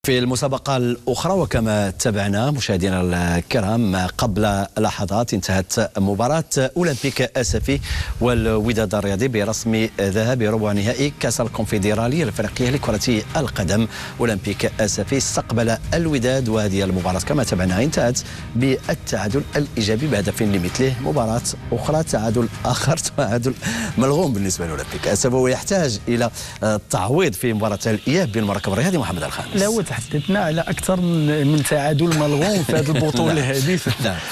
في المسابقة الأخرى، وكما تابعنا مشاهدينا الكرام قبل لحظات، انتهت مباراة أولمبيك أسفي والوداد الرياضي برسم ذهاب ربع نهائي كأس الكونفدرالية الأفريقية لكرة القدم. أولمبيك أسفي استقبل الوداد، وهذه المباراة كما تابعناها انتهت بالتعادل الإيجابي بهدف لمثله. مباراة أخرى تعادل آخر، تعادل ملغوم بالنسبة لأولمبيك أسفي، ويحتاج إلى التعويض في مباراة الإياب بالمركب الرياضي محمد الخامس. تحدثنا على اكثر من تعادل ملغوم في هذه البطوله هذه.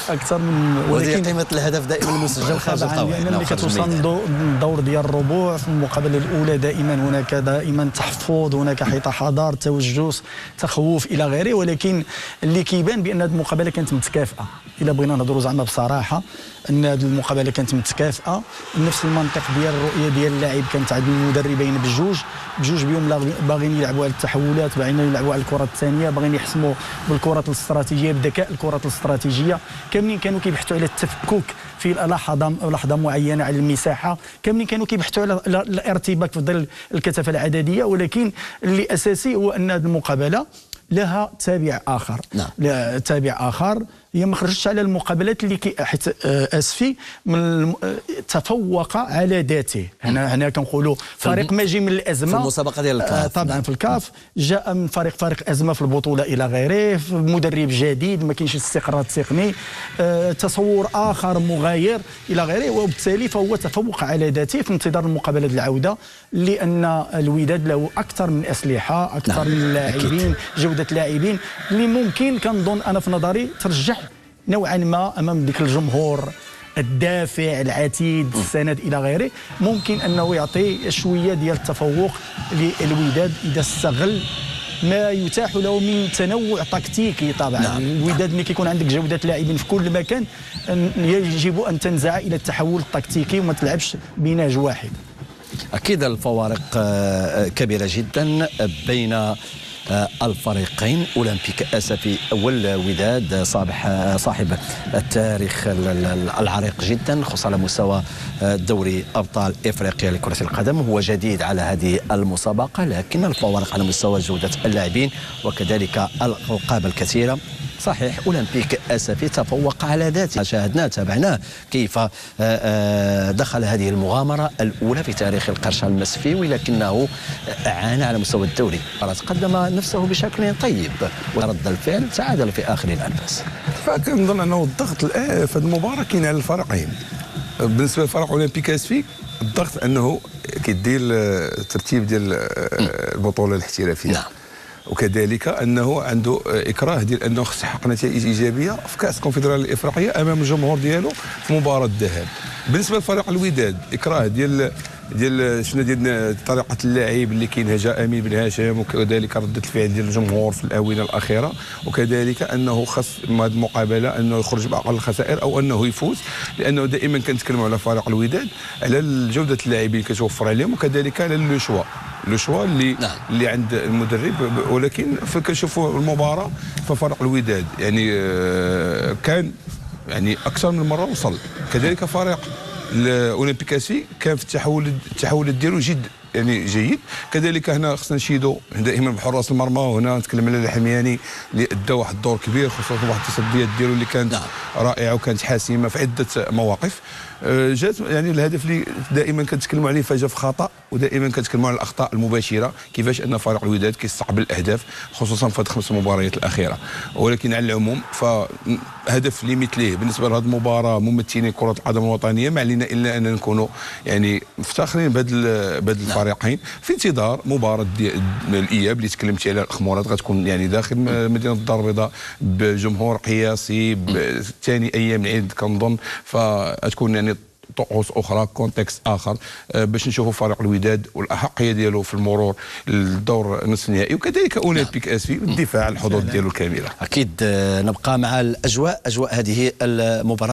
اكثر من، ولكن قيمه الهدف دائما المسجل خارج القواعد، لان ملي كتوصل الدور ديال الربوع في المقابله الاولى دائما هناك تحفظ، هناك حذر، توجس، تخوف الى غيره. ولكن اللي كيبان بان هذه المقابله كانت متكافئه. الا بغينا نهضروا زعما بصراحه ان هذه المقابله كانت متكافئه، نفس المنطق ديال الرؤيه ديال اللاعب كانت عند المدربين بجوج بهم باغيين يلعبوا على التحولات، باغيين يلعبوا على الكرات الثانيه، باغيين يحسموا بالكرات الاستراتيجيه، بذكاء الكرات الاستراتيجيه. كاملين كانوا كيبحثوا على التفكك في لحظه معينه على المساحه، كاملين كانوا كيبحثوا على الارتباك في ظل الكثافه العدديه. ولكن اللي اساسي هو ان هذه المقابله لها تابع اخر. نعم. تابع اخر هي ما خرجتش على المقابلات اللي حيت اسفي تفوق على ذاته. هنا كنقولوا فريق ما جي من الازمه في المسابقه ديال الكاف. طبعا في الكاف جاء من فريق ازمه في البطوله الى غيره، مدرب جديد، ما كاينش استقرار تقني، تصور اخر مغاير الى غيره، وبالتالي فهو تفوق على ذاته في انتظار المقابله العوده، لان الوداد له اكثر من اسلحه، اكثر من لاعبين، جوده لاعبين اللي ممكن كنظن انا في نظري ترجح نوعا ما امام ذيك الجمهور الدافع العتيد السند الى غيره. ممكن انه يعطي شويه ديال التفوق للوداد اذا استغل ما يتاح له من تنوع تكتيكي. طبعا نعم. الوداد ملي كيكون عندك جوده لاعبين في كل مكان يجب ان تنزع الى التحول التكتيكي وما تلعبش بنهج واحد. اكيد الفوارق كبيره جدا بين الفريقين، أولمبيك أسفي والوداد صاحب التاريخ العريق جدا، خصوصا على مستوى دوري أبطال إفريقيا لكرة القدم. هو جديد على هذه المسابقة، لكن الفوارق على مستوى جودة اللاعبين وكذلك الألقاب الكثيرة. صحيح أولمبيك أسفي تفوق على ذاته، شاهدناه تابعناه كيف دخل هذه المغامرة الأولى في تاريخ القرش المسفي، ولكنه عانى على مستوى الدوري. قدم نفسه بشكل طيب، ورد الفعل تعادل في آخر الأنفاس. فكنظن أنه الضغط الآن في المباراة كاين على الفريقين. بالنسبة لفريق أولمبيك أسفي الضغط أنه كيدير الترتيب ديال البطولة الاحترافية. نعم. وكذلك انه عنده اكراه ديال انه خص يحقق نتائج ايجابيه في كاس الكونفدراليه الافريقيه امام الجمهور ديالو في مباراه الذهاب. بالنسبه لفريق الوداد اكراه ديال شنو ديال طريقه اللعب اللي كاين هجا امين بن هاشم، وكذلك رده الفعل ديال الجمهور في الاونه الاخيره، وكذلك انه خص هذه المقابله انه يخرج باقل الخسائر او انه يفوز، لانه دائما كنتكلموا على فريق الوداد على جوده اللاعبين كتوفر عليهم، وكذلك على لو شوا اللي عند المدرب. ولكن كنشوفوا المباراه ففريق الوداد يعني كان يعني اكثر من مره وصل، كذلك فريق الاولمبيك اسفي كان في التحولات ديالو يعني جيد. كذلك هنا خصنا نشيدوا دائما بحراس المرمى، وهنا نتكلم على الحمياني اللي ادى واحد الدور كبير، خصوصا واحد التصديات ديالو اللي كانت رائعه وكانت حاسمه في عده مواقف. جات يعني الهدف اللي دائما كنتكلموا عليه فجا في خطا، ودائما كنتكلموا على الاخطاء المباشره، كيفاش ان فريق الوداد كيستقبل الاهداف خصوصا في هذه 5 مباريات الاخيره. ولكن على العموم فهدف اللي مثليه بالنسبه لهذه المباراه ممثلين كره القدم الوطنيه ما علينا الا ان نكونوا يعني مفتخرين بهذا الفريقين في انتظار مباراه الاياب اللي تكلمتي عليها الاخ مراد، غتكون يعني داخل مدينه الدار البيضاء بجمهور قياسي بثاني ايام العيد كنظن، فتكون يعني طقوس اخرى، كونتكست اخر، باش نشوفوا فريق الوداد والاحقيه ديالو في المرور للدور نصف النهائي، وكذلك اولمبيك اسفي والدفاع على الحظوظ ديالو الكامله. اكيد نبقى مع اجواء هذه المباراه.